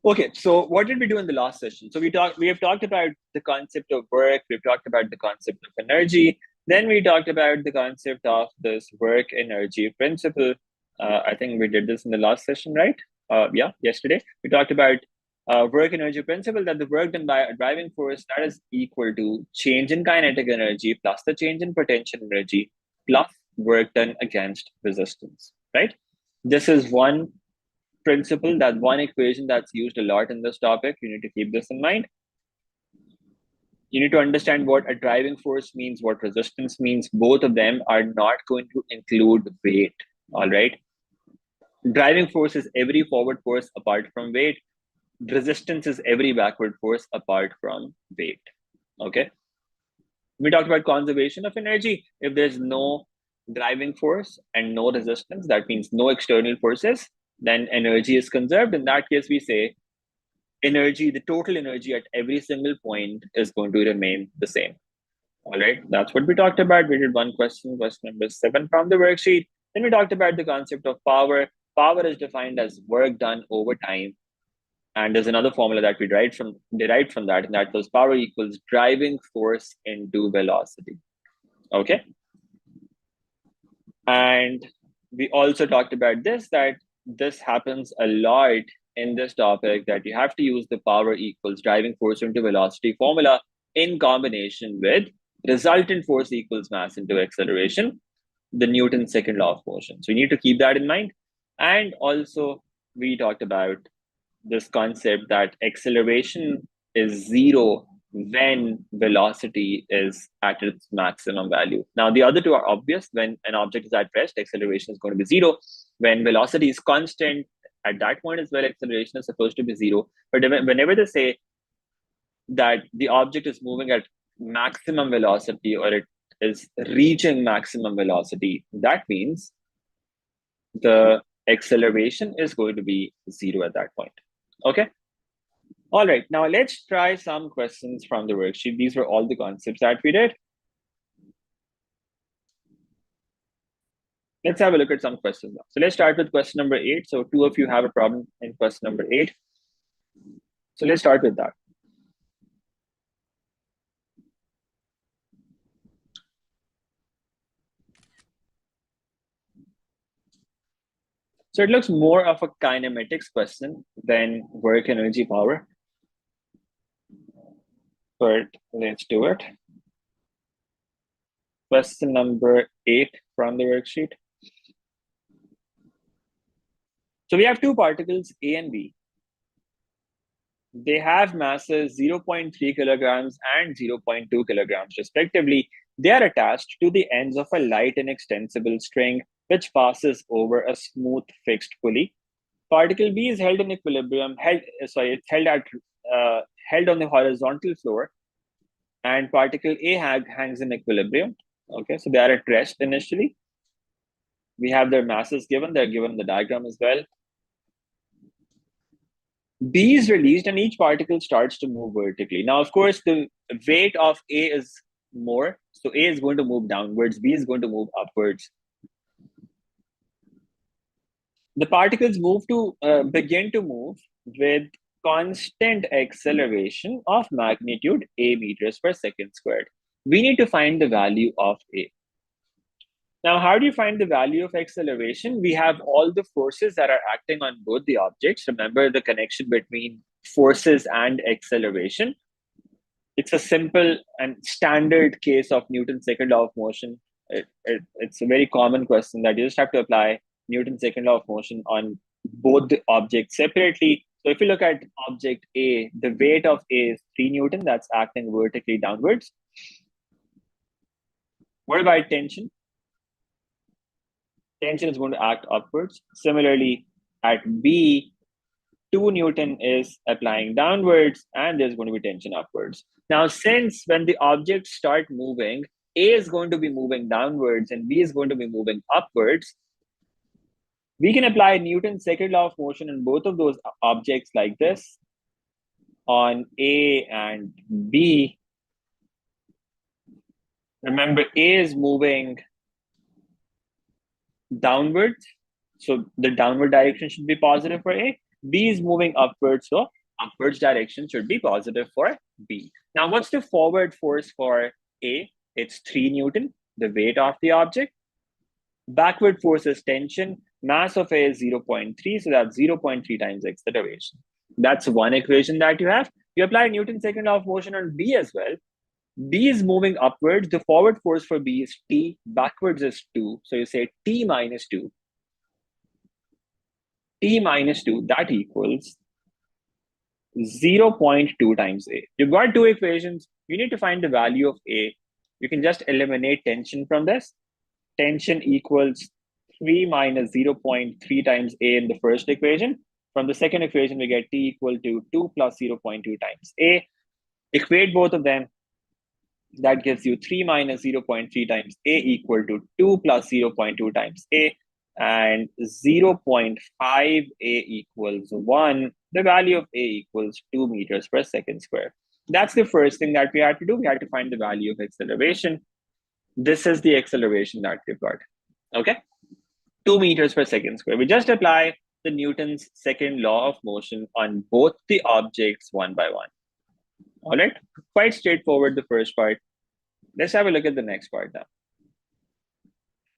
Okay, so what did we do in the last session? So we have talked about the concept of work, we've talked about the concept of energy, then we talked about the concept of this work energy principle. I think we did this in the last session, right? Yeah, yesterday. We talked about work energy principle, that the work done by a driving force that is equal to change in kinetic energy plus the change in potential energy plus work done against resistance, right? This is one principle, that one equation that's used a lot in this topic. You need to keep this in mind. You need to understand what a driving force means, what resistance means. Both of them are not going to include weight. All right. Driving force is every forward force apart from weight. Resistance is every backward force apart from weight. Okay. We talked about conservation of energy. If there's no driving force and no resistance, that means no external forces, then energy is conserved. In that case, we say energy, the total energy at every single point is going to remain the same. All right, that's what we talked about. We did one question, question number 7 from the worksheet. Then we talked about the concept of power. Power is defined as work done over time. And there's another formula that we derived from that, and that was power equals driving force into velocity. Okay. And we also talked about this, that this happens a lot in this topic, that you have to use the power equals driving force into velocity formula in combination with resultant force equals mass into acceleration, the Newton's second law of motion. So you need to keep that in mind. And also, we talked about this concept that acceleration is zero when velocity is at its maximum value. Now, the other two are obvious. When an object is at rest, acceleration is going to be zero. When velocity is constant, at that point as well, acceleration is supposed to be zero. But whenever they say that the object is moving at maximum velocity, or it is reaching maximum velocity, that means the acceleration is going to be zero at that point. Okay. All right, now let's try some questions from the worksheet. These were all the concepts that we did. Let's have a look at some questions now. So let's start with question number 8. So 2 of you have a problem in question number 8. So let's start with that. So it looks more of a kinematics question than work energy power. But let's do it. Question number 8 from the worksheet. So we have two particles, A and B. They have masses 0.3 kilograms and 0.2 kilograms respectively. They are attached to the ends of a light and extensible string which passes over a smooth fixed pulley. Particle B is held in equilibrium, it's held on the horizontal floor, and particle A hangs in equilibrium. Okay, so they are at rest initially. We have their masses given, they're given in the diagram as well. B is released and each particle starts to move vertically. Now, of course, the weight of A is more. So A is going to move downwards, B is going to move upwards. The particles begin to move with constant acceleration of magnitude A meters per second squared. We need to find the value of A. Now, how do you find the value of acceleration? We have all the forces that are acting on both the objects. Remember the connection between forces and acceleration. It's a simple and standard case of Newton's second law of motion. It's a very common question that you just have to apply Newton's second law of motion on both the objects separately. So if you look at object A, the weight of A is 3 Newton, that's acting vertically downwards. What about tension? Tension is going to act upwards. Similarly, at B, 2 Newton is applying downwards and there's going to be tension upwards. Now, since when the objects start moving, A is going to be moving downwards and B is going to be moving upwards, we can apply Newton's second law of motion in both of those objects like this on A and B. Remember, A is moving downwards, so the downward direction should be positive for A. B is moving upwards, so upwards direction should be positive for B. Now, what's the forward force for A? It's 3 Newton, the weight of the object. Backward force is tension. Mass of A is 0.3, so that's 0.3 times acceleration. That's one equation that you have. You apply Newton's second law of motion on B as well. B is moving upwards. The forward force for B is T. Backwards is 2. So you say T minus 2. T minus 2, that equals 0.2 times A. You've got two equations. You need to find the value of A. You can just eliminate tension from this. Tension equals 3 minus 0.3 times A in the first equation. From the second equation, we get T equal to 2 plus 0.2 times A. Equate both of them. That gives you 3 minus 0.3 times A equal to 2 plus 0.2 times A. And 0.5 A equals 1. The value of A equals 2 meters per second square. That's the first thing that we had to do. We had to find the value of acceleration. This is the acceleration that we've got. Okay, 2 meters per second square. We just apply the Newton's second law of motion on both the objects one by one. All right, quite straightforward, the first part. Let's have a look at the next part now.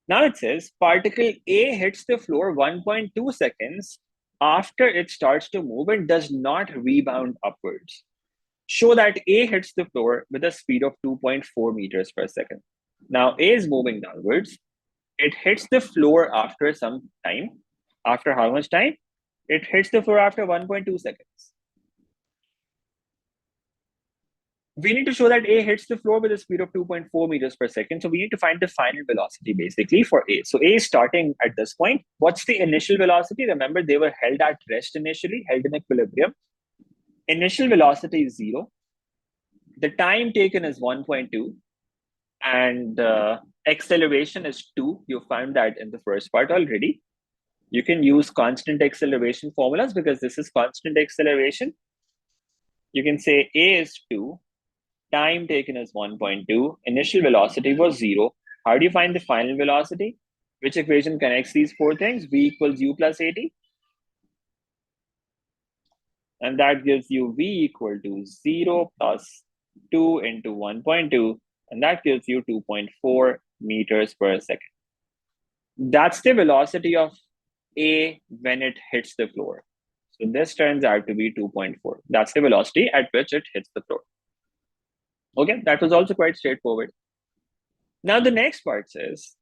Now it says particle A hits the floor 1.2 seconds after it starts to move and does not rebound upwards. Show that A hits the floor with a speed of 2.4 meters per second. Now A is moving downwards. It hits the floor after some time. After how much time? It hits the floor after 1.2 seconds. We need to show that A hits the floor with a speed of 2.4 meters per second. So we need to find the final velocity basically for A. So A is starting at this point. What's the initial velocity? Remember, they were held at rest initially, held in equilibrium. Initial velocity is 0. The time taken is 1.2. And acceleration is 2. You found that in the first part already. You can use constant acceleration formulas because this is constant acceleration. You can say A is 2. Time taken is 1.2. Initial velocity was 0. How do you find the final velocity? Which equation connects these four things? V equals U plus AT. And that gives you V equal to 0 plus 2 into 1.2. And that gives you 2.4 meters per second. That's the velocity of A when it hits the floor. So this turns out to be 2.4. That's the velocity at which it hits the floor. Okay, that was also quite straightforward. Now the next part says,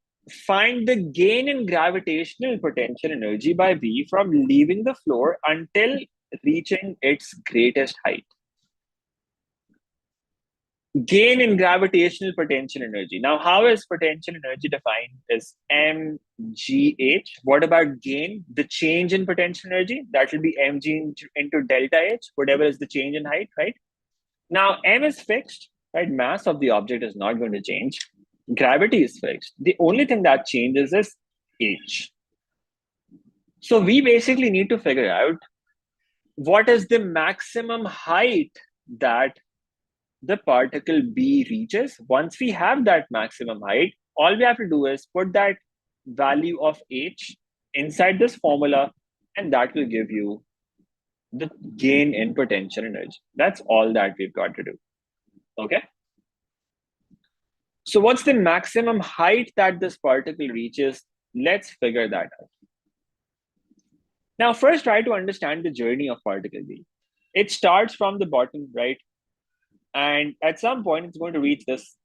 find the gain in gravitational potential energy by V from leaving the floor until reaching its greatest height. Gain in gravitational potential energy. Now, how is potential energy defined? Is mgh. What about gain? The change in potential energy, that will be mg into delta h, whatever is the change in height, right? Now, m is fixed, right? Mass of the object is not going to change. Gravity is fixed. The only thing that changes is h. So we basically need to figure out what is the maximum height that the particle B reaches. Once we have that maximum height, all we have to do is put that value of h inside this formula, and that will give you the gain in potential energy. That's all that we've got to do. Okay. So what's the maximum height that this particle reaches? Let's figure that out. Now, first try to understand the journey of particle B. It starts from the bottom, right? And at some point, it's going to reach this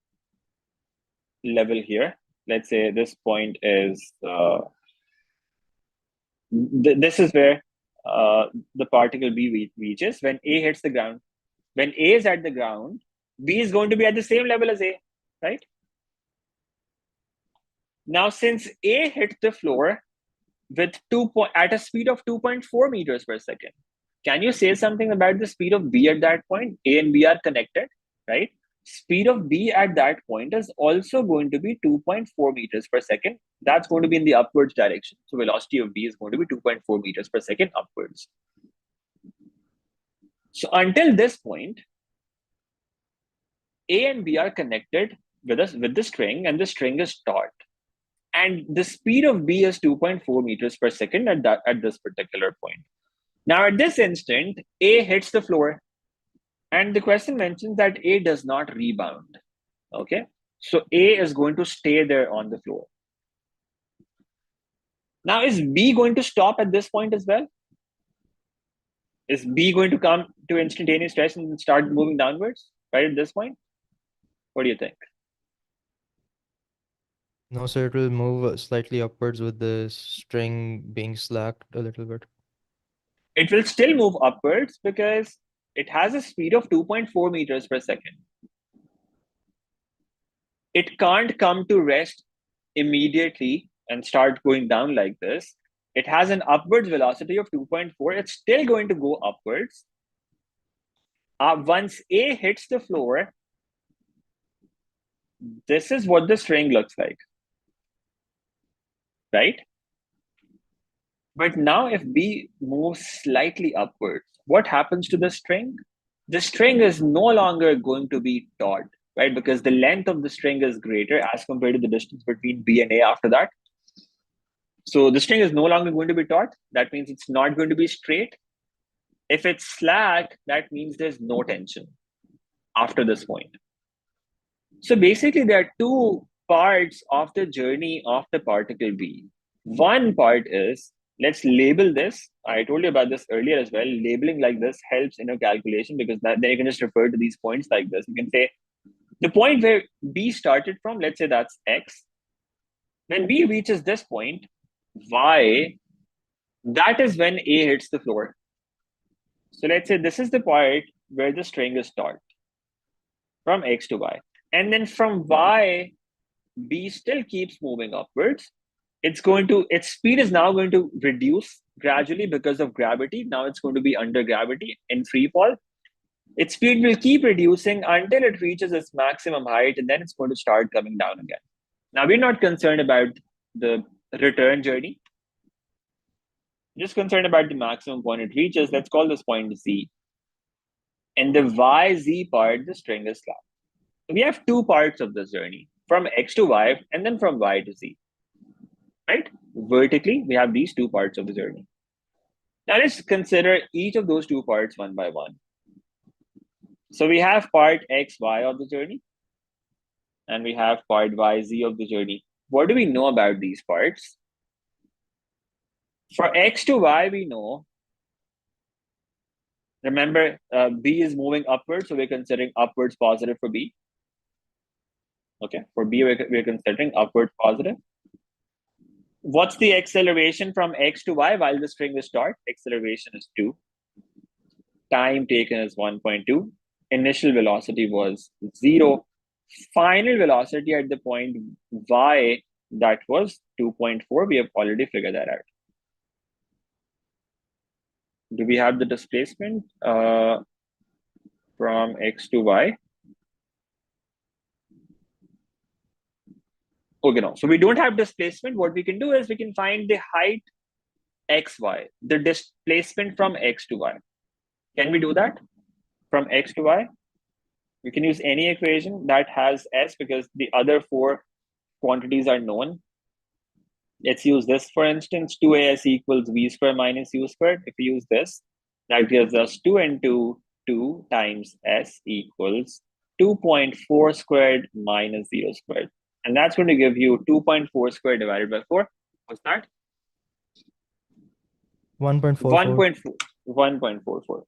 level here. Let's say this point is, this is where the particle B reaches when A hits the ground. When A is at the ground, B is going to be at the same level as A, right? Now, since A hit the floor with at a speed of 2.4 meters per second, can you say something about the speed of B at that point? A and B are connected, right? Speed of B at that point is also going to be 2.4 meters per second. That's going to be in the upwards direction. So velocity of B is going to be 2.4 meters per second upwards. So until this point, A and B are connected with the string, and the string is taut. And the speed of B is 2.4 meters per second at this particular point. Now at this instant, A hits the floor, and the question mentions that A does not rebound. Okay, so A is going to stay there on the floor. Now, is B going to stop at this point as well? Is B going to come to instantaneous stress and start moving downwards right at this point? What do you think? No, sir, it will move slightly upwards with the string being slacked a little bit. It will still move upwards because it has a speed of 2.4 meters per second. It can't come to rest immediately and start going down like this. It has an upwards velocity of 2.4. It's still going to go upwards. Once A hits the floor, this is what the string looks like, right? But now if B moves slightly upwards, what happens to the string? The string is no longer going to be taut, right? Because the length of the string is greater as compared to the distance between B and A after that. So the string is no longer going to be taut. That means it's not going to be straight. If it's slack, that means there's no tension after this point. So basically, there are two parts of the journey of the particle B. One part is, let's label this. I told you about this earlier as well. Labeling like this helps in your calculation because then you can just refer to these points like this. You can say the point where B started from, let's say that's X. When B reaches this point, Y, that is when A hits the floor. So let's say this is the part where the string is taut from X to Y. And then from Y, B still keeps moving upwards. Its speed is now going to reduce gradually because of gravity. Now it's going to be under gravity in free fall. Its speed will keep reducing until it reaches its maximum height, and then it's going to start coming down again. Now we're not concerned about the return journey. Just concerned about the maximum point it reaches. Let's call this point Z. In the YZ part, the string is slack. We have two parts of this journey, from X to Y and then from Y to Z. Right? Vertically, we have these two parts of the journey. Now let's consider each of those two parts one by one. So we have part XY of the journey, and we have part YZ of the journey. What do we know about these parts? For X to Y, we know, remember, B is moving upwards, so we're considering upwards positive for B. Okay, for B, we're considering upwards positive. What's the acceleration from X to Y while the string is taut? Acceleration is 2. Time taken is 1.2. Initial velocity was 0. Final velocity at the point Y, that was 2.4. We have already figured that out. Do we have the displacement from X to Y? Okay, no. So we don't have displacement. What we can do is we can find the height XY, the displacement from X to Y. Can we do that? From X to Y? We can use any equation that has S because the other four quantities are known. Let's use this, for instance, 2as equals v squared minus u squared. If we use this, that gives us 2 into 2 times s equals 2.4 squared minus 0 squared. And that's going to give you 2.4 squared divided by 4. What's that? 1.44. 1.44.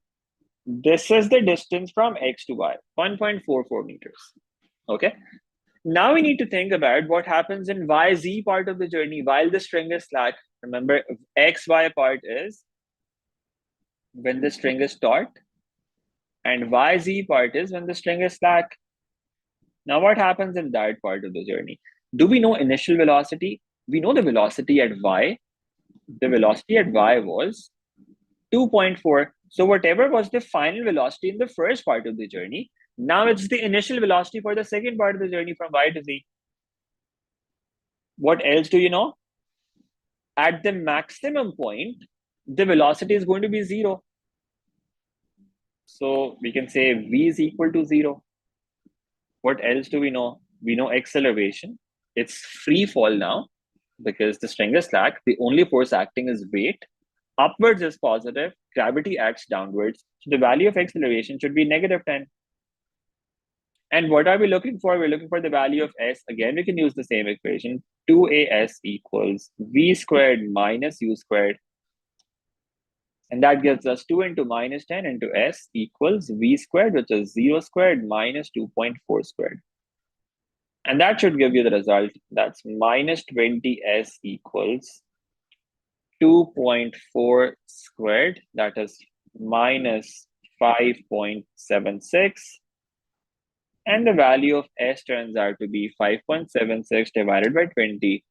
This is the distance from X to Y, 1.44 meters. Okay. Now we need to think about what happens in YZ part of the journey while the string is slack. Remember, XY part is when the string is taut, and YZ part is when the string is slack. Now, what happens in that part of the journey? Do we know initial velocity? We know the velocity at Y. The velocity at Y was 2.4. So whatever was the final velocity in the first part of the journey, now it's the initial velocity for the second part of the journey from Y to Z. What else do you know? At the maximum point, the velocity is going to be 0. So we can say V is equal to 0. What else do we know? We know acceleration. It's free fall now because the string is slack. The only force acting is weight. Upwards is positive, gravity acts downwards. So the value of acceleration should be -10. And what are we looking for? We're looking for the value of s. Again, we can use the same equation. 2as equals v squared minus u squared. And that gives us 2 into -10 into s equals v squared, which is 0 squared minus 2.4 squared. And that should give you the result. That's -20s equals 2.4 squared. That is minus 5.76. And the value of s turns out to be 5.76 divided by 20.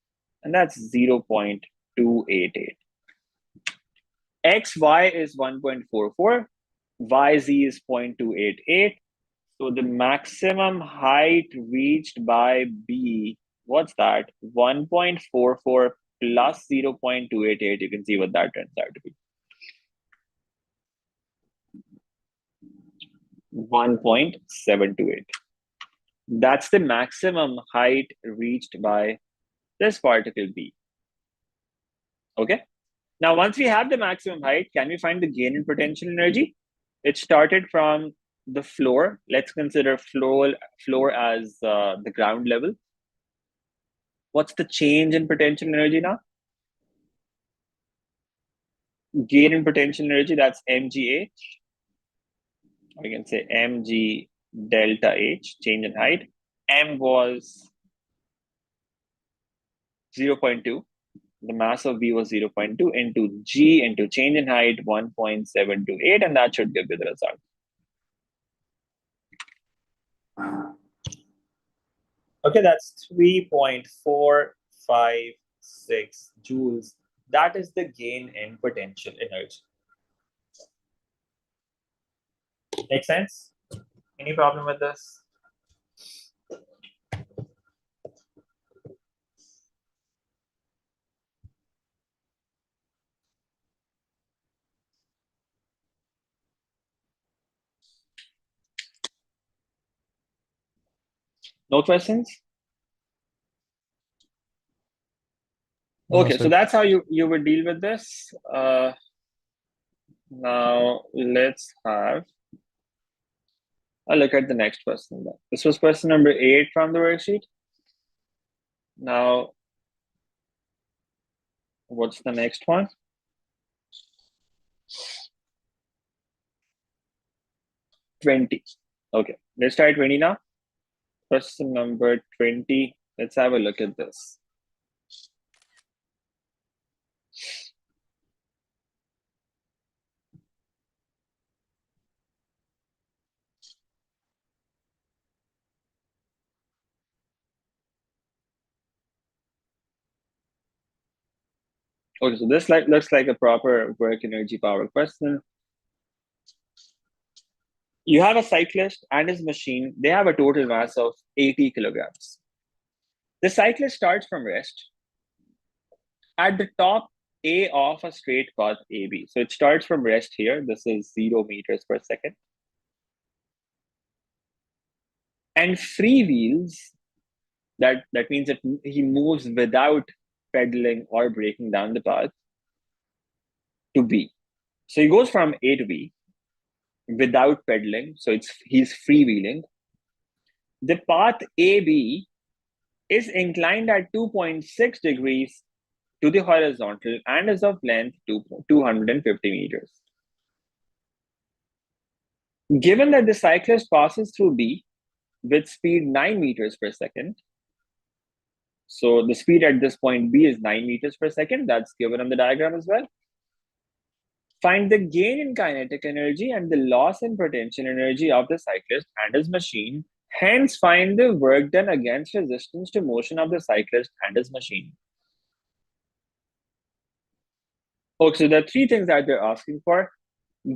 And that's 0.288. xy is 1.44. yz is 0.288. So the maximum height reached by B, what's that? 1.44 plus 0.288. You can see what that turns out to be. 1.728. That's the maximum height reached by this particle B. Okay. Now, once we have the maximum height, can we find the gain in potential energy? It started from the floor. Let's consider floor as the ground level. What's the change in potential energy now? Gain in potential energy, that's mgh. We can say mg delta h, change in height. M was 0.2. The mass of B was 0.2 into G into change in height 1.728, and that should give you the result. Okay, that's 3.456 joules. That is the gain in potential energy. Make sense? Any problem with this? No questions? Okay, No, so that's how you would deal with this. Now let's have a look at the next question. This was question number 8 from the worksheet. Now, what's the next one? 20. Okay, let's try 20 now. Question number 20. Let's have a look at this. Okay, so this looks like a proper work energy power question. You have a cyclist and his machine. They have a total mass of 80 kilograms. The cyclist starts from rest at the top A of a straight path AB. So it starts from rest here. This is 0 meters per second. And freewheels, that means that he moves without pedaling or breaking down the path to B. So he goes from A to B without pedaling. So he's freewheeling. The path AB is inclined at 2.6 degrees to the horizontal and is of length 250 meters. Given that the cyclist passes through B with speed 9 meters per second, so the speed at this point B is 9 meters per second, that's given on the diagram as well. Find the gain in kinetic energy and the loss in potential energy of the cyclist and his machine. Hence, find the work done against resistance to motion of the cyclist and his machine. Okay, so there are 3 things that they're asking for: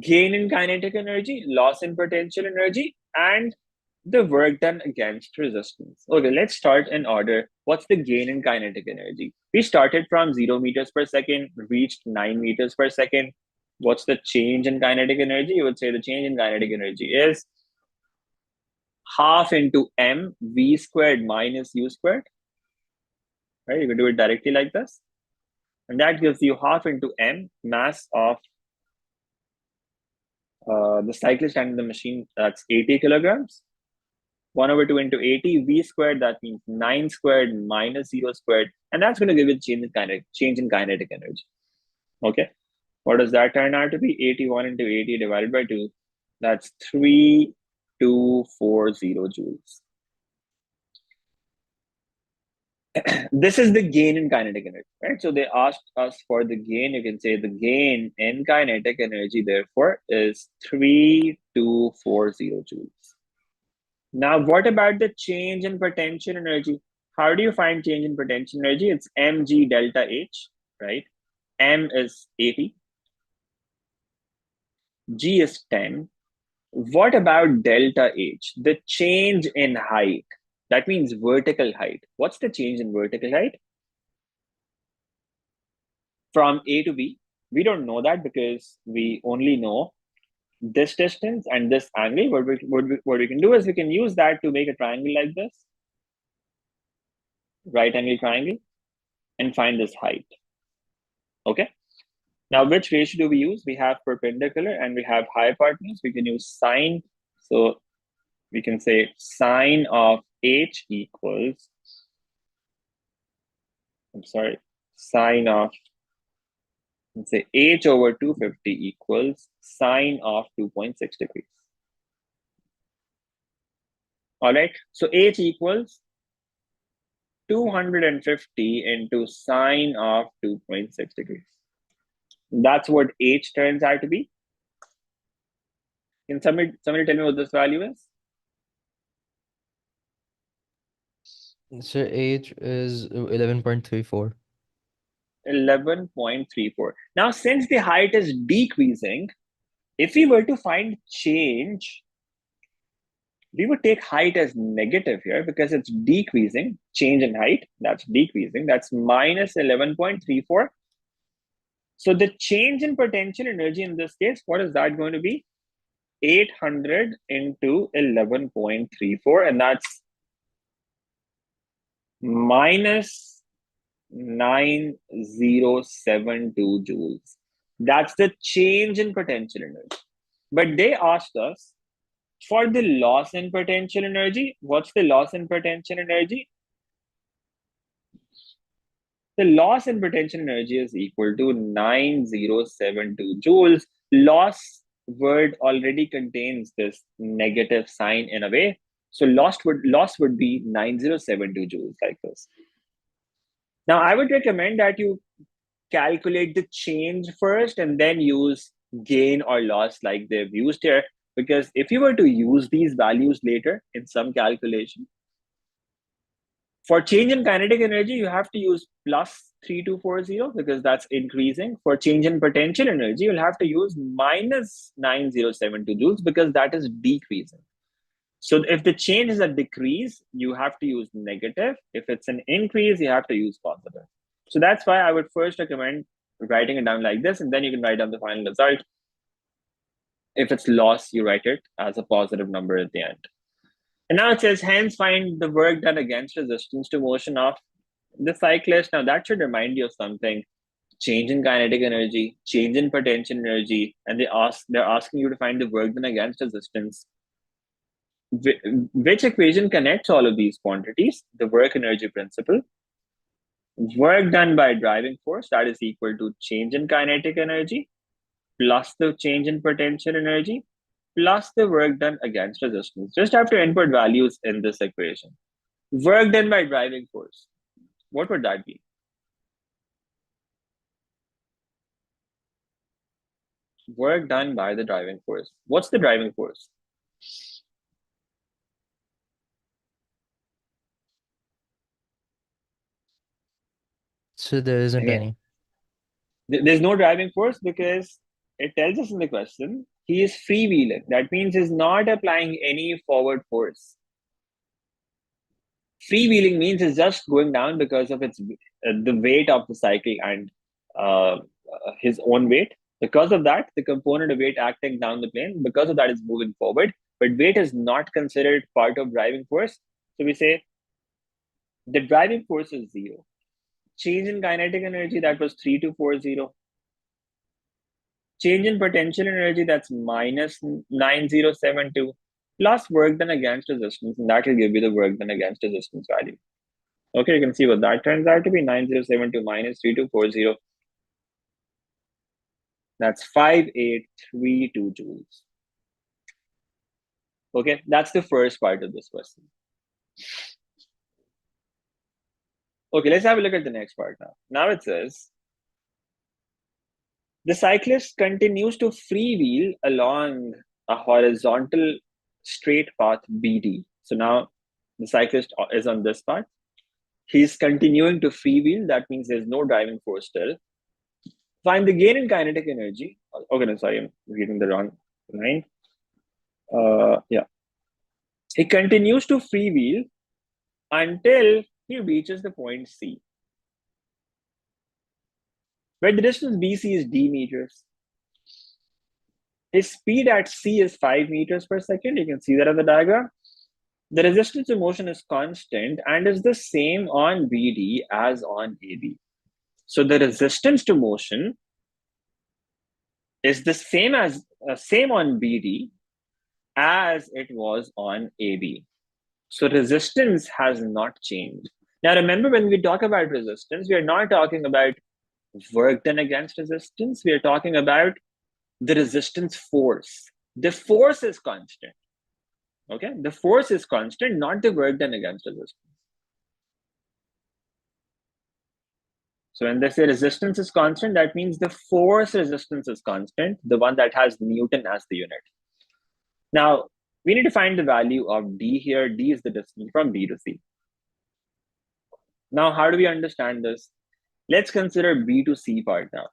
gain in kinetic energy, loss in potential energy, and the work done against resistance. Okay, let's start in order. What's the gain in kinetic energy? We started from 0 meters per second, reached 9 meters per second. What's the change in kinetic energy? You would say the change in kinetic energy is half into m v squared minus u squared. Right? You can do it directly like this. And that gives you half into m, mass of the cyclist and the machine, that's 80 kilograms. 1/2 into 80, v squared, that means 9 squared minus 0 squared. And that's going to give you change in kinetic energy. Okay. What does that turn out to be? 81 into 80 divided by 2. That's 3240 joules. This is the gain in kinetic energy, right? So they asked us for the gain. You can say the gain in kinetic energy, therefore, is 3240 joules. Now, what about the change in potential energy? How do you find change in potential energy? It's mg delta h, right? M is 80. G is 10. What about delta H? The change in height. That means vertical height. What's the change in vertical height? From A to B. We don't know that because we only know this distance and this angle. What we can do is we can use that to make a triangle like this. Right angle triangle. And find this height. Okay. Now, which ratio do we use? We have perpendicular and we have hypotenuse. We can use sine. So we can say sine of h equals, sine of, let's say h over 250 equals sine of 2.6 degrees. All right. So h equals 250 into sine of 2.6 degrees. That's what h turns out to be. Can somebody tell me what this value is? So h is 11.34. 11.34. Now, since the height is decreasing, if we were to find change, we would take height as negative here because it's decreasing. Change in height, that's decreasing. That's minus 11.34. So the change in potential energy in this case, what is that going to be? 800 into 11.34, and that's minus 9072 joules. That's the change in potential energy. But they asked us for the loss in potential energy. What's the loss in potential energy? The loss in potential energy is equal to 9072 joules. Loss word already contains this negative sign in a way. So loss would be 9072 joules like this. Now, I would recommend that you calculate the change first and then use gain or loss like they've used here. Because if you were to use these values later in some calculation, for change in kinetic energy, you have to use plus 3240 because that's increasing. For change in potential energy, you'll have to use minus 9072 joules because that is decreasing. So if the change is a decrease, you have to use negative. If it's an increase, you have to use positive. So that's why I would first recommend writing it down like this, and then you can write down the final result. If it's loss, you write it as a positive number at the end. And now it says, hence find the work done against resistance to motion of the cyclist. Now that should remind you of something. Change in kinetic energy, change in potential energy, and they're asking you to find the work done against resistance. Which equation connects all of these quantities? The work energy principle. Work done by driving force, that is equal to change in kinetic energy plus the change in potential energy plus the work done against resistance. Just have to input values in this equation. Work done by driving force. What would that be? Work done by the driving force. What's the driving force? So there isn't any. There's no driving force because it tells us in the question, he is freewheeling. That means he's not applying any forward force. Freewheeling means it's just going down because of the weight of the cycle and his own weight. Because of that, the component of weight acting down the plane, because of that, is moving forward. But weight is not considered part of driving force. So we say the driving force is 0. Change in kinetic energy, that was 3240. Change in potential energy, that's minus 9072, plus work done against resistance, and that will give you the work done against resistance value. Okay, you can see what that turns out to be, 9072 minus 3240. That's 5832 joules. Okay, that's the first part of this question. Okay, let's have a look at the next part now. Now it says, the cyclist continues to freewheel along a horizontal straight path BD. So now the cyclist is on this path. He's continuing to freewheel. That means there's no driving force still. Find the gain in kinetic energy. Okay, no, sorry, I'm reading the wrong line. Yeah. He continues to freewheel until he reaches the point C, where the distance BC is d meters. His speed at C is 5 meters per second. You can see that on the diagram. The resistance to motion is constant and is the same on BD as on AB. So the resistance to motion is the same on BD as it was on AB. So resistance has not changed. Now remember, when we talk about resistance, we are not talking about work done against resistance. We are talking about the resistance force. The force is constant. Okay, the force is constant, not the work done against resistance. So when they say resistance is constant, that means the force resistance is constant, the one that has Newton as the unit. Now, we need to find the value of D here. D is the distance from B to C. Now, how do we understand this? Let's consider B to C part now.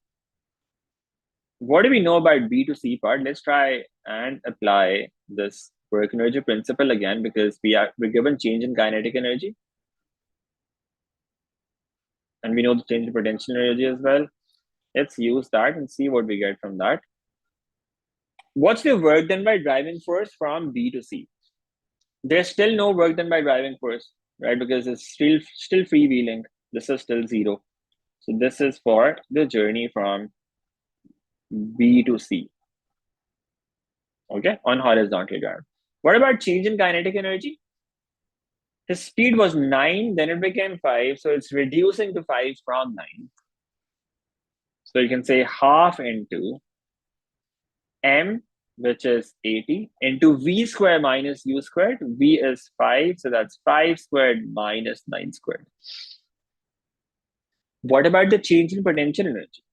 What do we know about B to C part? Let's try and apply this work energy principle again, because we're given change in kinetic energy. And we know the change in potential energy as well. Let's use that and see what we get from that. What's the work done by driving force from B to C? There's still no work done by driving force, right? Because it's still freewheeling. This is still 0. So this is for the journey from B to C. Okay, on horizontal ground. What about change in kinetic energy? His speed was 9, then it became 5. So it's reducing to 5 from 9. So you can say half into M, which is 80, into V squared minus U squared. V is 5, so that's 5 squared minus 9 squared. What about the change in potential energy?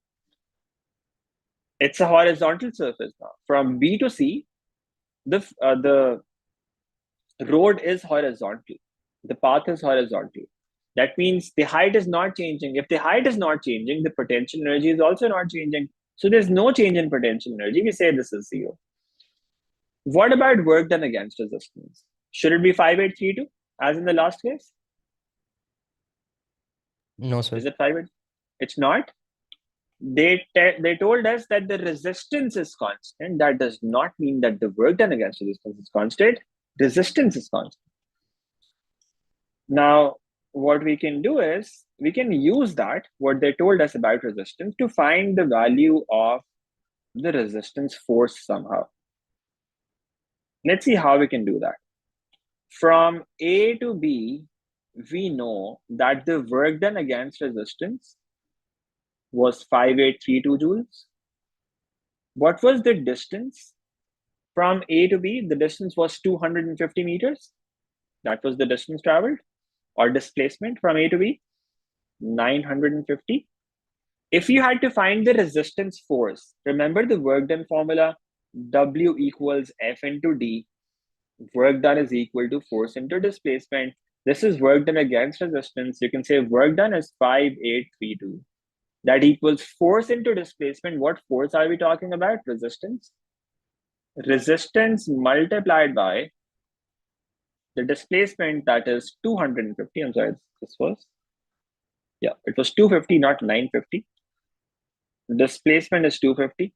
It's a horizontal surface now. From B to C, the road is horizontal. The path is horizontal. That means the height is not changing. If the height is not changing, the potential energy is also not changing. So there's no change in potential energy. We say this is 0. What about work done against resistance? Should it be 5832 as in the last case? No, sir. Is it 58? It's not. They told us that the resistance is constant. That does not mean that the work done against resistance is constant. Resistance is constant. Now, what we can do is we can use that, what they told us about resistance, to find the value of the resistance force somehow. Let's see how we can do that. From A to B, we know that the work done against resistance was 5832 joules. What was the distance from A to B? The distance was 250 meters. That was the distance traveled, or displacement from A to B, 950. If you had to find the resistance force, remember the work done formula, W equals F into D. Work done is equal to force into displacement. This is work done against resistance. You can say work done is 5832. That equals force into displacement. What force are we talking about? Resistance. Resistance multiplied by the displacement, that is 250. I'm sorry, this was, yeah, it was 250, not 950. Displacement is 250.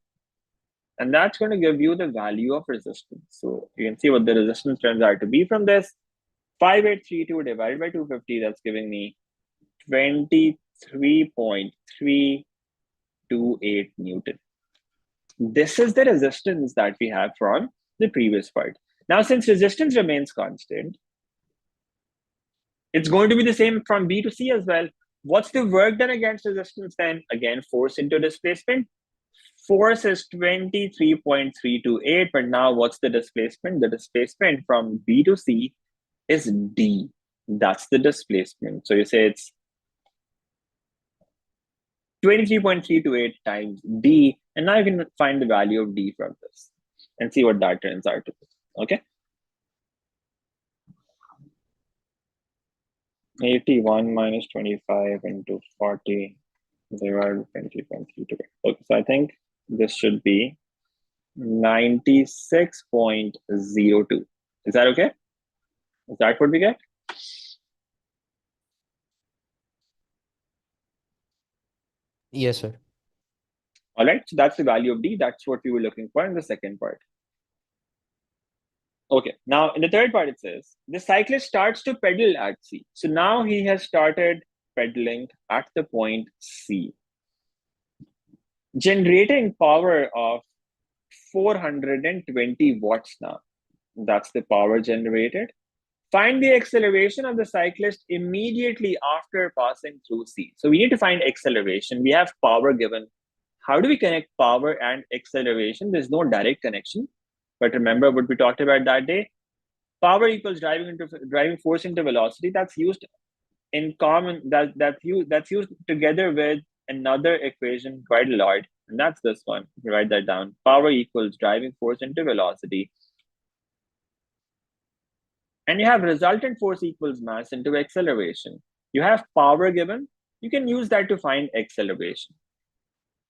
And that's going to give you the value of resistance. So you can see what the resistance turns out to be from this. 5832 divided by 250, that's giving me 27 23.328 Newton. This is the resistance that we have from the previous part. Now, since resistance remains constant, it's going to be the same from B to C as well. What's the work done against resistance then? Again, force into displacement. Force is 23.328, but now what's the displacement? The displacement from B to C is D. That's the displacement. So you say it's 23.328 times D, and now you can find the value of D from this and see what that turns out to be. Okay. 81 minus 25 into 40 divided by 20.32. Okay, so I think this should be 96.02. Is that okay? Is that what we get? Yes, sir. All right, so that's the value of D. That's what we were looking for in the second part. Okay, now in the third part, it says the cyclist starts to pedal at C. So now he has started pedaling at the point C, generating power of 420 watts now. That's the power generated. Find the acceleration of the cyclist immediately after passing through C. So we need to find acceleration. We have power given. How do we connect power and acceleration? There's no direct connection. But remember what we talked about that day? Power equals driving force into velocity. That's used in common. That's used together with another equation quite a lot, and that's this one. You write that down. Power equals driving force into velocity. And you have resultant force equals mass into acceleration. You have power given. You can use that to find acceleration.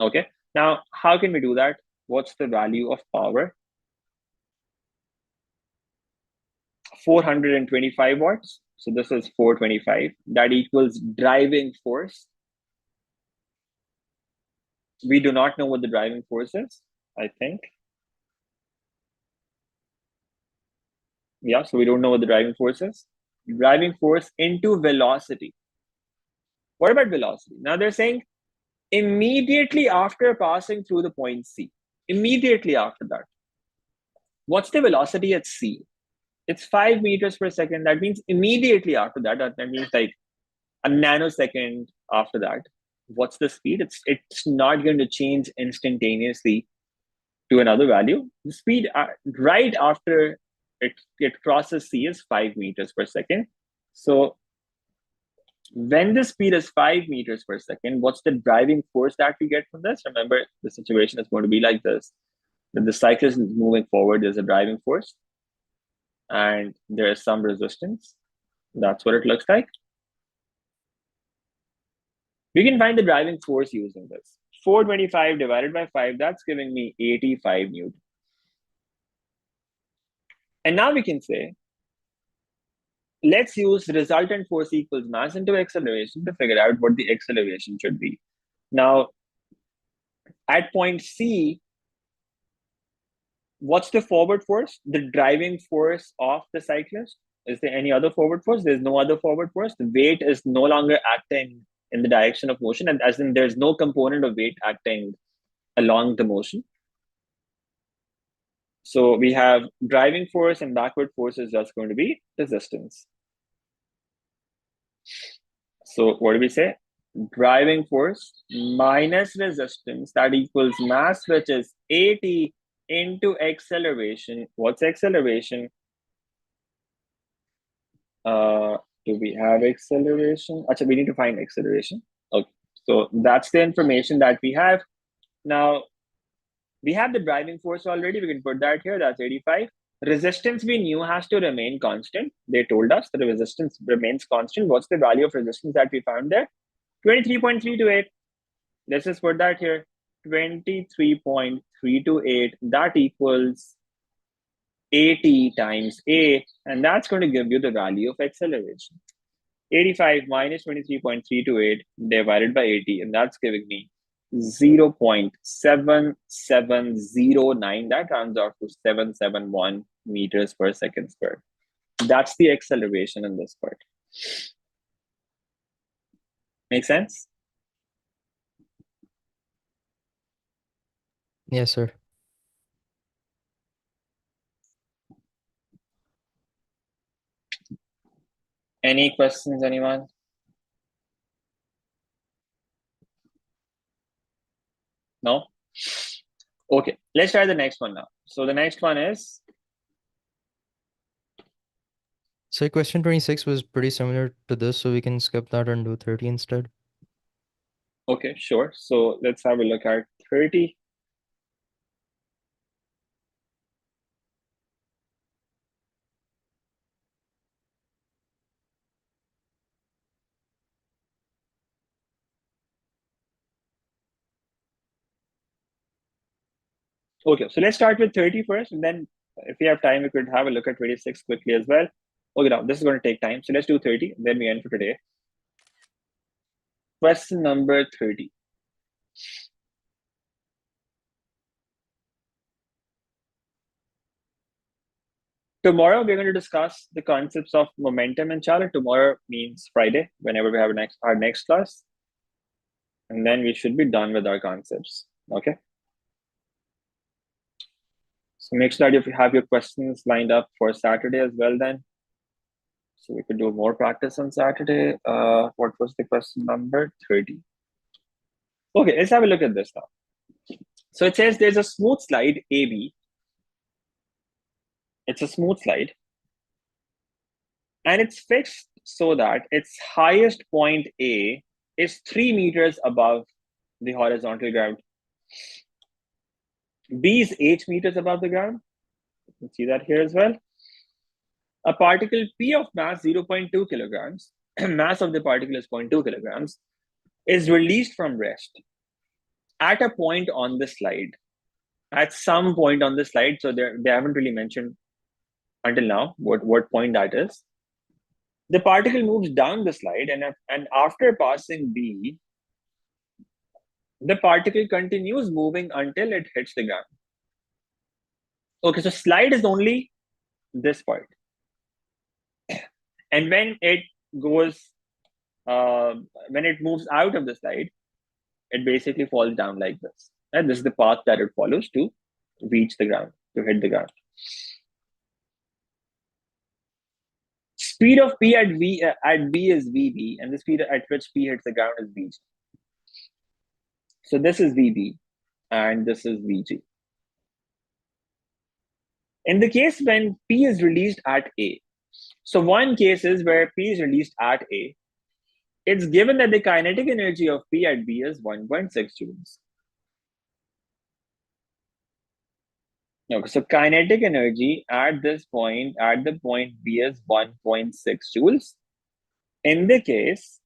Okay. Now, how can we do that? What's the value of power? 425 watts. So this is 425. That equals driving force. We do not know what the driving force is, I think. Yeah, so we don't know what the driving force is. Driving force into velocity. What about velocity? Now they're saying immediately after passing through the point C, immediately after that, what's the velocity at C? It's 5 meters per second. That means immediately after that, that means like a nanosecond after that. What's the speed? It's not going to change instantaneously to another value. The speed right after it crosses C is 5 meters per second. So when the speed is 5 meters per second, what's the driving force that we get from this? Remember, the situation is going to be like this. When the cyclist is moving forward, there's a driving force and there is some resistance. That's what it looks like. We can find the driving force using this. 425 divided by 5, that's giving me 85 Newton. And now we can say, let's use resultant force equals mass into acceleration to figure out what the acceleration should be. Now, at point C, what's the forward force? The driving force of the cyclist. Is there any other forward force? There's no other forward force. The weight is no longer acting in the direction of motion, and as in there's no component of weight acting along the motion. So we have driving force and backward force is just going to be resistance. So what do we say? Driving force minus resistance, that equals mass, which is 80 into acceleration. What's acceleration? Do we have acceleration? Actually, we need to find acceleration. Okay, so that's the information that we have. Now, we have the driving force already. We can put that here. That's 85. Resistance we knew has to remain constant. They told us that the resistance remains constant. What's the value of resistance that we found there? 23.328. Let's just put that here. 23.328. That equals 80 times A, and that's going to give you the value of acceleration. 85 minus 23.328 divided by 80, and that's giving me 0.7709. That rounds out to 771 meters per second squared. That's the acceleration in this part. Make sense? Yes, sir. Any questions, anyone? No? Okay, let's try the next one now. So the next one is, So question 26 was pretty similar to this, so we can skip that and do 30 instead. okay, sure. So let's have a look at 30. Okay, so let's start with 30 first, and then if we have time, we could have a look at 26 quickly as well. Okay, now this is going to take time. So let's do 30, then we end for today. Question number 30. Tomorrow, we're going to discuss the concepts of momentum and Charlotte. Tomorrow means Friday, whenever we have our next class. And then we should be done with our concepts. Okay. So make sure that you have your questions lined up for Saturday as well then. So we could do more practice on Saturday. What was the question number? 30. Okay, let's have a look at this now. So it says there's a smooth slide AB. It's a smooth slide. And it's fixed so that its highest point A is 3 meters above the horizontal ground. B is 8 meters above the ground. You can see that here as well. A particle P of mass 0.2 kilograms, mass of the particle is 0.2 kilograms, is released from rest at a point on the slide. At some point on the slide, so they haven't really mentioned until now what point that is. The particle moves down the slide, and after passing B, the particle continues moving until it hits the ground. Okay, so slide is only this part. And when it goes, when it moves out of the slide, it basically falls down like this. And this is the path that it follows to reach the ground, to hit the ground. Speed of P at B is VB, and the speed at which P hits the ground is VG. So this is VB, and this is VG. In the case when P is released at A, so one case is where P is released at A, it's given that the kinetic energy of P at B is 1.6 joules. Okay, so kinetic energy at this point, at the point B is 1.6 joules. In the case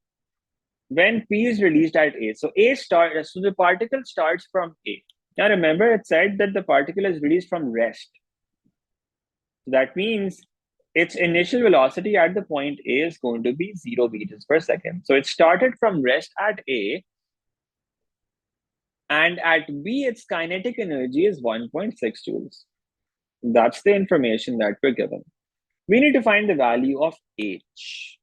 when P is released at A, so the particle starts from A. Now remember, it said that the particle is released from rest. So that means its initial velocity at the point A is going to be 0 meters per second. So it started from rest at A, and at B, its kinetic energy is 1.6 joules. That's the information that we're given. We need to find the value of H.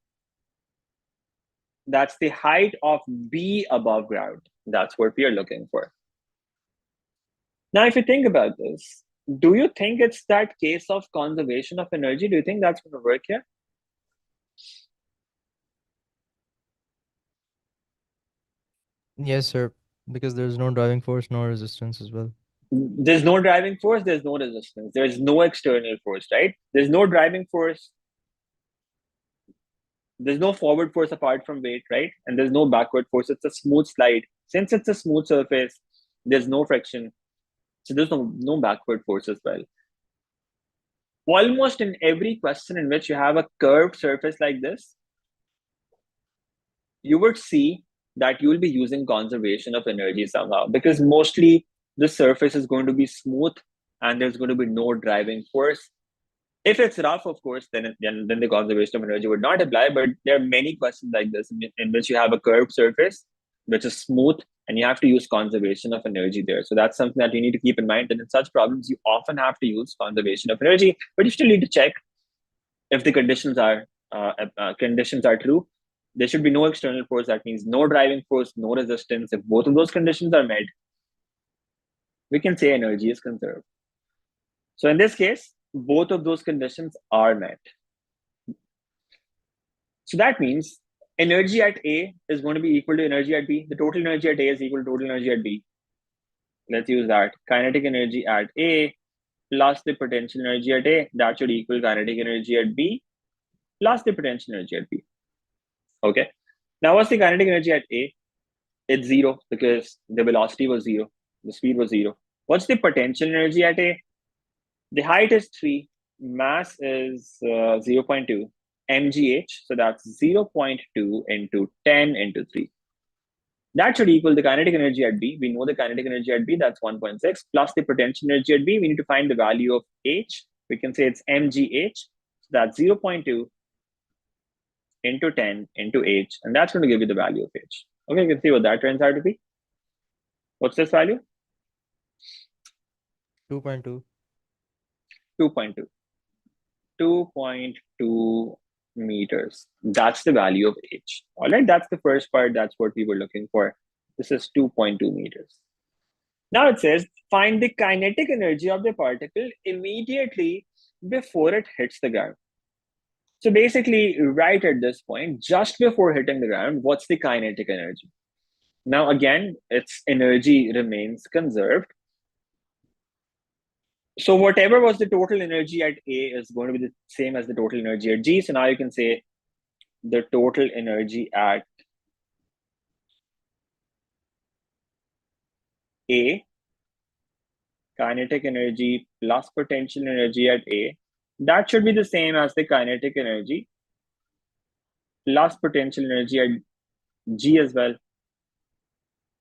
That's the height of B above ground. That's what we are looking for. Now, if you think about this, do you think it's that case of conservation of energy? Do you think that's going to work here? Yes, sir. Because there's no driving force, no resistance as well. There's no driving force, there's no resistance, there's no external force, right? There's no driving force, there's no forward force apart from weight, right? And there's no backward force. It's a smooth slide. Since it's a smooth surface, there's no friction. So there's no backward force as well. Almost in every question in which you have a curved surface like this, you would see that you will be using conservation of energy somehow, because mostly the surface is going to be smooth and there's going to be no driving force. If it's rough, of course, then the conservation of energy would not apply. But there are many questions like this in which you have a curved surface, which is smooth, and you have to use conservation of energy there. So that's something that you need to keep in mind. That in such problems, you often have to use conservation of energy, but you still need to check if the conditions are true. There should be no external force. That means no driving force, no resistance. If both of those conditions are met, we can say energy is conserved. So in this case, both of those conditions are met. So that means energy at A is going to be equal to energy at B. The total energy at A is equal to total energy at B. Let's use that. Kinetic energy at A plus the potential energy at A, that should equal kinetic energy at B plus the potential energy at B. Okay. Now, what's the kinetic energy at A? It's zero because the velocity was zero, the speed was zero. What's the potential energy at A? The height is 3, mass is 0.2, mgh. So that's 0.2 into 10 into 3. That should equal the kinetic energy at B. We know the kinetic energy at B, that's 1.6, plus the potential energy at B. We need to find the value of h. We can say it's mgh. So that's 0.2 into 10 into h. And that's going to give you the value of h. Okay, you can see what that turns out to be. What's this value? 2.2. 2.2. 2.2 meters. That's the value of h. All right, that's the first part. That's what we were looking for. This is 2.2 meters. Now it says, find the kinetic energy of the particle immediately before it hits the ground. So basically, right at this point, just before hitting the ground, what's the kinetic energy? Now, again, its energy remains conserved. So whatever was the total energy at A is going to be the same as the total energy at G. So now you can say the total energy at A, kinetic energy plus potential energy at A, that should be the same as the kinetic energy plus potential energy at G as well.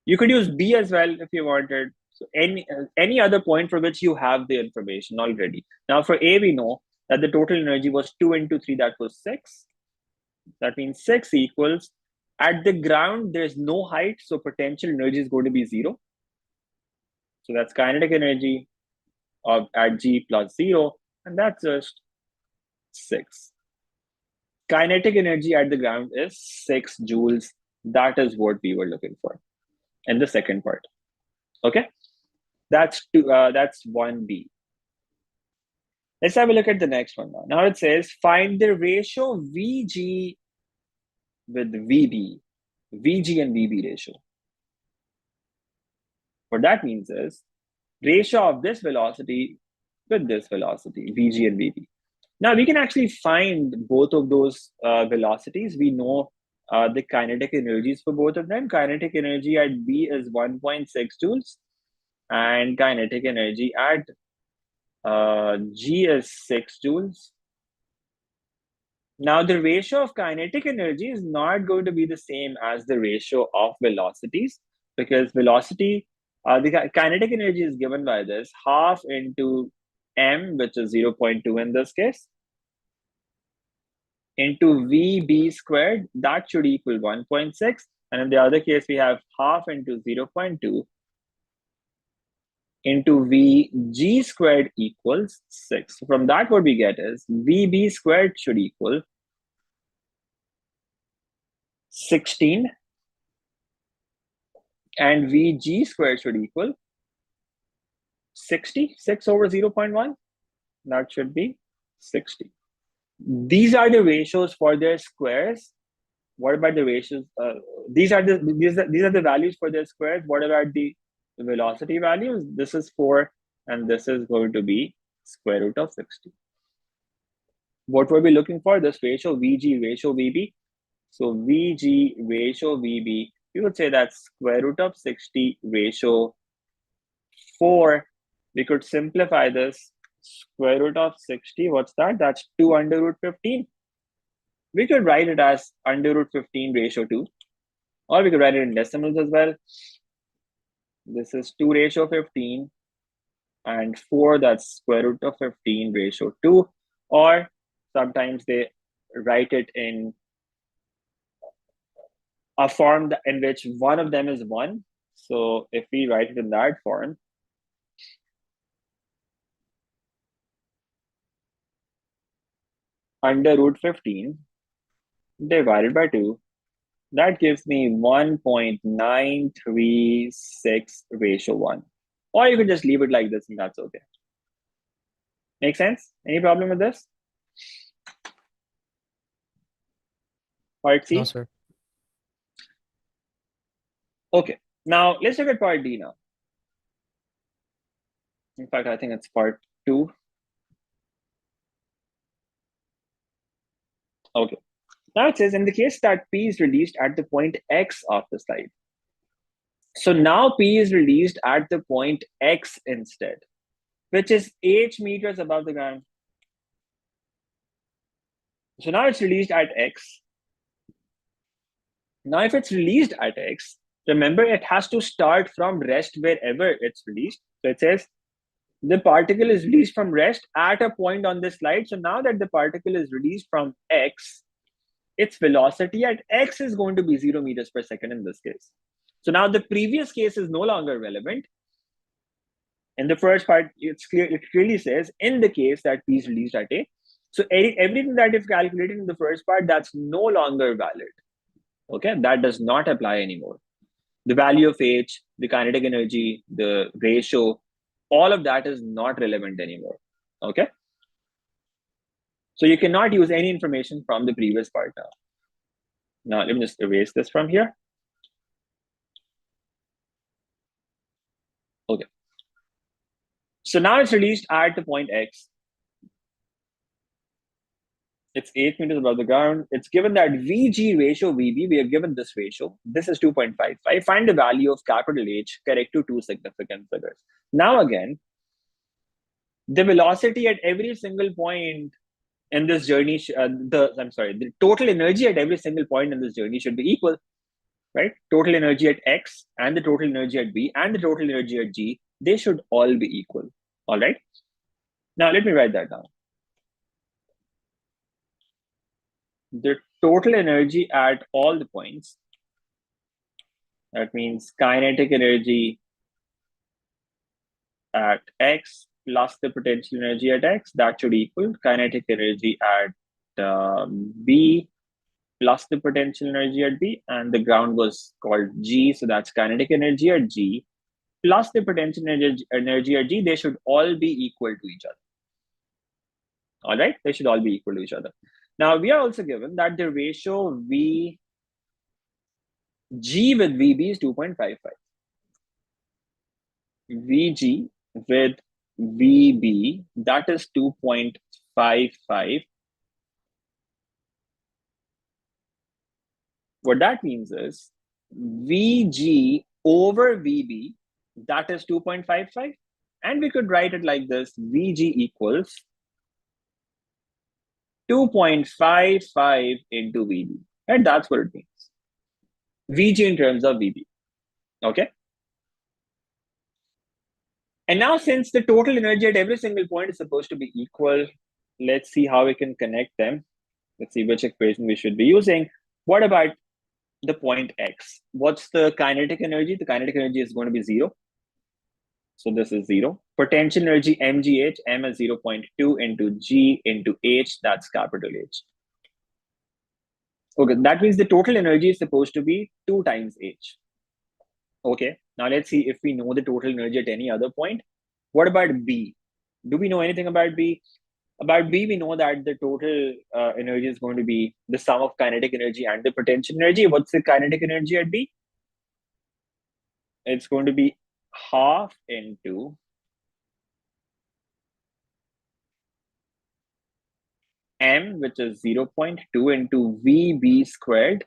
You could use B as well if you wanted. So any other point for which you have the information already. Now for A, we know that the total energy was 2 into 3, that was 6. That means 6 equals, at the ground, there's no height, so potential energy is going to be 0. So that's kinetic energy of at G plus 0, and that's just 6. Kinetic energy at the ground is 6 joules. That is what we were looking for in the second part. Okay, that's 1B. Let's have a look at the next one now. Now it says, find the ratio VG with VB, VG and VB ratio. What that means is ratio of this velocity with this velocity, VG and VB. Now we can actually find both of those velocities. We know the kinetic energies for both of them. Kinetic energy at B is 1.6 joules and kinetic energy at G is 6 joules. Now the ratio of kinetic energy is not going to be the same as the ratio of velocities, because velocity, the kinetic energy is given by this half into m, which is 0.2 in this case, into VB squared, that should equal 1.6. And in the other case, we have half into 0.2 into VG squared equals 6. So from that, what we get is VB squared should equal 16 and VG squared should equal 60. 6 over 0.1, that should be 60. These are the ratios for their squares. What about the ratios? These are the values for their squares. What about the velocity values? This is 4 and this is going to be square root of 60. What were we looking for? This ratio, VG ratio VB. So VG ratio VB, we would say that's square root of 60 ratio 4. We could simplify this. Square root of 60, what's that? That's 2 under root 15. We could write it as under root 15 ratio 2. Or we could write it in decimals as well. This is 2 ratio 15. And 4, that's square root of 15 ratio 2. Or sometimes they write it in a form in which one of them is 1. So if we write it in that form, under root 15 divided by 2, that gives me 1.936 ratio 1. Or you could just leave it like this and that's okay. Make sense? Any problem with this? Part C? No, sir. Okay. Now let's look at part D now. In fact, I think it's part 2. Okay. Now it says in the case that P is released at the point X of the slide. So now P is released at the point X instead, which is h meters above the ground. So now it's released at X. Now, if it's released at X, remember it has to start from rest wherever it's released. So it says the particle is released from rest at a point on this slide. So now that the particle is released from X, its velocity at X is going to be 0 meters per second in this case. So now the previous case is no longer relevant. In the first part, it's clear, it clearly says in the case that P is released at A. So everything that you've calculated in the first part, that's no longer valid. Okay, that does not apply anymore. The value of H, the kinetic energy, the ratio, all of that is not relevant anymore. Okay. So you cannot use any information from the previous part now. Now, let me just erase this from here. Okay. So now it's released at the point X. It's 8 meters above the ground. It's given that VG ratio VB, we are given this ratio. This is 2.55. Find the value of capital H, correct to 2 significant figures. Now again, the velocity at every single point in this journey, the total energy at every single point in this journey should be equal, right? Total energy at X and the total energy at B and the total energy at G, they should all be equal, all right? Now, let me write that down. The total energy at all the points, that means kinetic energy at X plus the potential energy at X, that should equal kinetic energy at B plus the potential energy at B, and the ground was called G, so that's kinetic energy at G plus the potential energy at G. They should all be equal to each other. All right, they should all be equal to each other. Now, we are also given that the ratio VG with VB is 2.55. VG with VB, that is 2.55. What that means is VG over VB, that is 2.55. And we could write it like this: VG equals 2.55 into VB. And that's what it means. VG in terms of VB. Okay. And now, since the total energy at every single point is supposed to be equal, let's see how we can connect them. Let's see which equation we should be using. What about the point X? What's the kinetic energy? The kinetic energy is going to be 0. So this is 0. Potential energy mgh, m is 0.2 into g into h, that's capital H. Okay, that means the total energy is supposed to be 2 times h. Okay, now let's see if we know the total energy at any other point. What about B? Do we know anything about B? About B, we know that the total energy is going to be the sum of kinetic energy and the potential energy. What's the kinetic energy at B? It's going to be half into m, which is 0.2 into VB squared,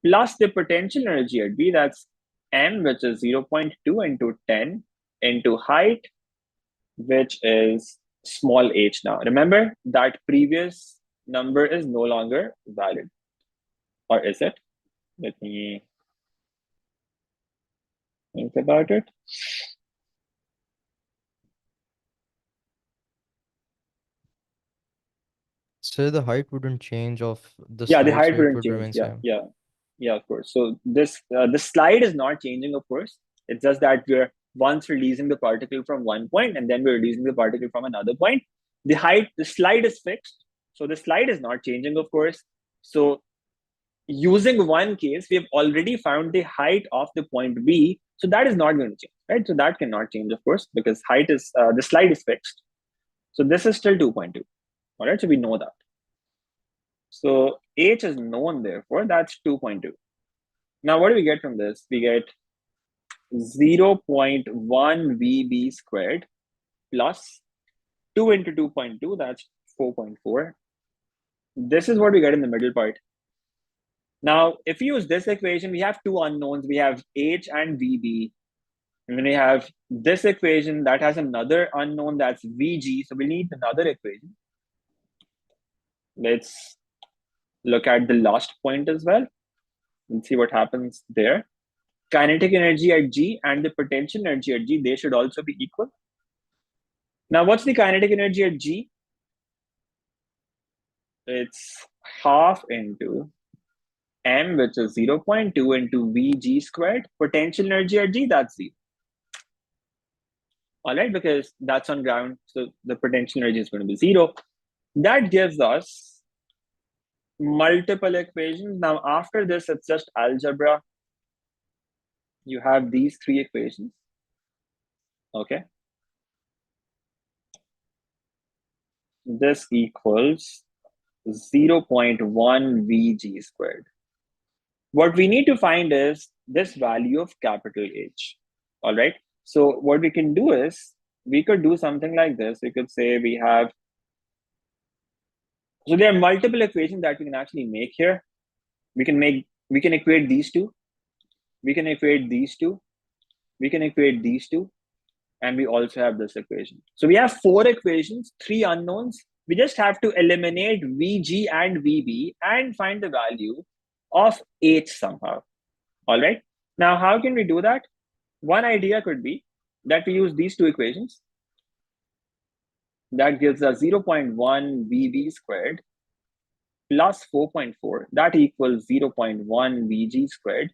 plus the potential energy at B, that's m, which is 0.2 into 10 into height, which is small h now. Remember that previous number is no longer valid. Or is it? Let me think about it. So the height wouldn't change of the Yeah, the slide, height so it wouldn't would change. remain Yeah, same. yeah, of course. So this the slide is not changing, of course. It's just that we're once releasing the particle from one point and then we're releasing the particle from another point. The height, the slide is fixed. So the slide is not changing, of course. So using one case, we have already found the height of the point B. So that is not going to change, right? So that cannot change, of course, because height is, the slide is fixed. So this is still 2.2, all right? So we know that. So h is known, therefore, that's 2.2. Now, what do we get from this? We get 0.1 VB squared plus 2 into 2.2, that's 4.4. This is what we get in the middle part. Now, if you use this equation, we have two unknowns. We have h and VB. And then we have this equation that has another unknown, that's VG. So we need another equation. Let's look at the last point as well and see what happens there. Kinetic energy at G and the potential energy at G, they should also be equal. Now, what's the kinetic energy at G? It's half into m, which is 0.2 into Vg squared. Potential energy at G, that's 0. All right, because that's on ground, so the potential energy is going to be 0. That gives us multiple equations. Now, after this, it's just algebra. You have these three equations. Okay. This equals 0.1 Vg squared. What we need to find is this value of capital H. All right. So what we can do is, we could do something like this. We could say we have, so there are multiple equations that we can actually make here. We can equate these two. We can equate these two. We can equate these two. And we also have this equation. So we have 4 equations, 3 unknowns. We just have to eliminate Vg and Vb and find the value of H somehow. All right. Now, how can we do that? One idea could be that we use these two equations. That gives us 0.1 Vb squared plus 4.4. That equals 0.1 Vg squared.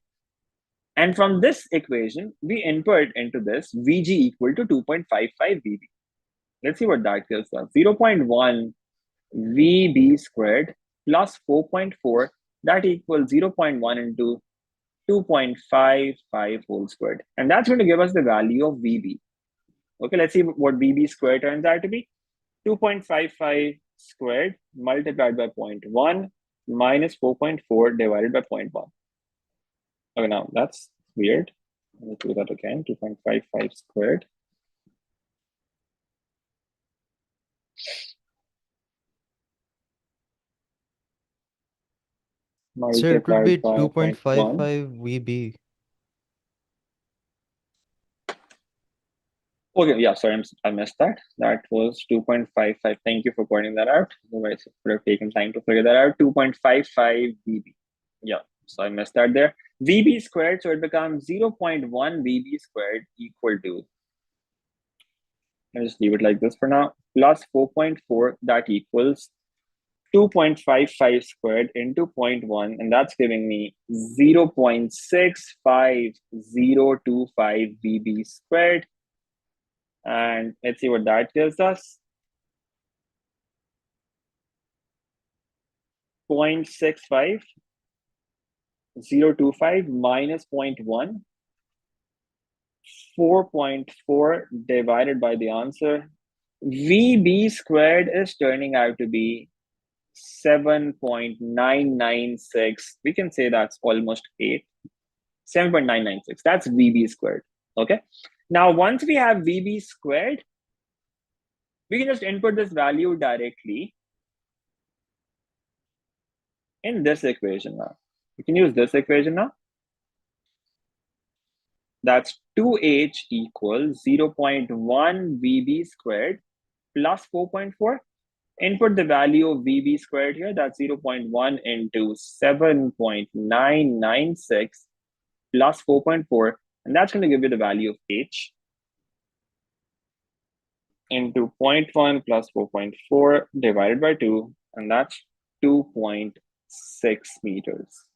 And from this equation, we input into this Vg equal to 2.55 Vb. Let's see what that gives us. 0.1 Vb squared plus 4.4, that equals 0.1 into 2.55 whole squared. And that's going to give us the value of Vb. Okay, let's see what Vb squared turns out to be. 2.55 squared multiplied by 0.1 minus 4.4 divided by 0.1. Okay, now that's weird. Let me do that again. 2.55 squared. So it would be Multiplied by 0.1. 2.55 VB. Okay, yeah, sorry, I missed that. That was 2.55. Thank you for pointing that out. Otherwise, it would have taken time to figure that out. 2.55 VB. Yeah, so I missed that there. VB squared, so it becomes 0.1 VB squared equal to, I'll just leave it like this for now, plus 4.4, that equals 2.55 squared into 0.1, and that's giving me 0.65025 VB squared. And let's see what that gives us. 0.65025 minus 0.1. 4.4 divided by the answer. VB squared is turning out to be 7.996. We can say that's almost 8. 7.996. That's VB squared. Okay. Now, once we have VB squared, we can just input this value directly in this equation now. We can use this equation now. That's 2h equals 0.1 VB squared plus 4.4. Input the value of VB squared here. That's 0.1 into 7.996 plus 4.4. And that's going to give you the value of h into 0.1 plus 4.4 divided by 2. And that's 2.6 meters.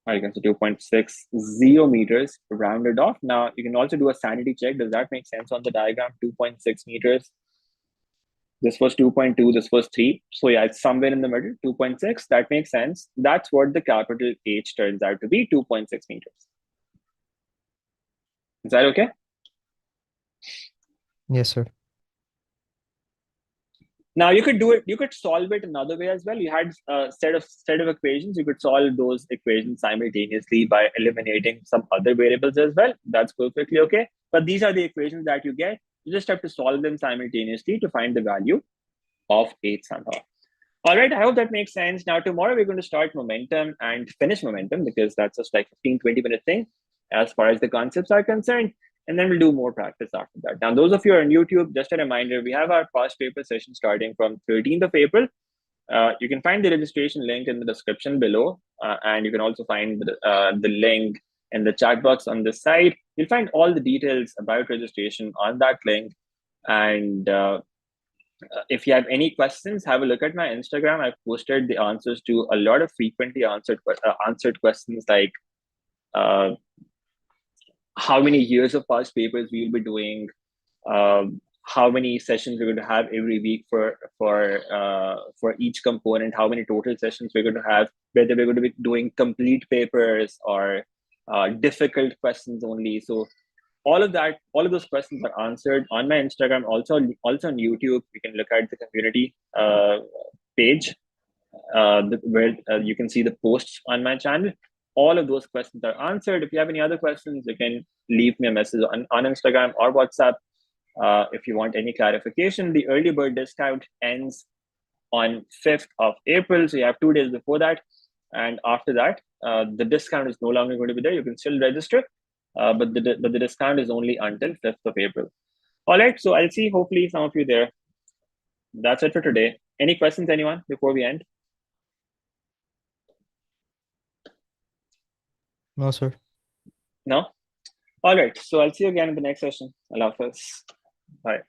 Or you can say 2.60 meters rounded off. Now, you can also do a sanity check. Does that make sense on the diagram? 2.6 meters. This was 2.2, this was 3. So yeah, it's somewhere in the middle, 2.6. That makes sense. That's what the capital H turns out to be, 2.6 meters. Is that okay? Yes, sir. Now you could do it. You could solve it another way as well. You had a set of equations. You could solve those equations simultaneously by eliminating some other variables as well. That's perfectly okay. But these are the equations that you get. You just have to solve them simultaneously to find the value of H somehow. All right, I hope that makes sense. Now, tomorrow we're going to start momentum and finish momentum because that's just like 15-20 minute thing as far as the concepts are concerned. And then we'll do more practice after that. Now, those of you who are on YouTube, just a reminder, we have our past paper session starting from 13th of April. You can find the registration link in the description below. And you can also find the link in the chat box on this side. You'll find all the details about registration on that link. And if you have any questions, have a look at my Instagram. I've posted the answers to a lot of frequently answered questions like how many years of past papers we'll be doing, how many sessions we're going to have every week for each component, how many total sessions we're going to have, whether we're going to be doing complete papers or difficult questions only. So all of those questions are answered on my Instagram, also on YouTube. You can look at the community page where you can see the posts on my channel. All of those questions are answered. If you have any other questions, you can leave me a message on Instagram or WhatsApp. If you want any clarification, the early bird discount ends on 5th of April. So you have 2 days before that. And after that, the discount is no longer going to be there. You can still register, but the discount is only until 5th of April. All right, so I'll see hopefully some of you there. That's it for today. Any questions, anyone, before we end? No, sir. No? All right, so I'll see you again in the next session. Allah Hafiz. Bye.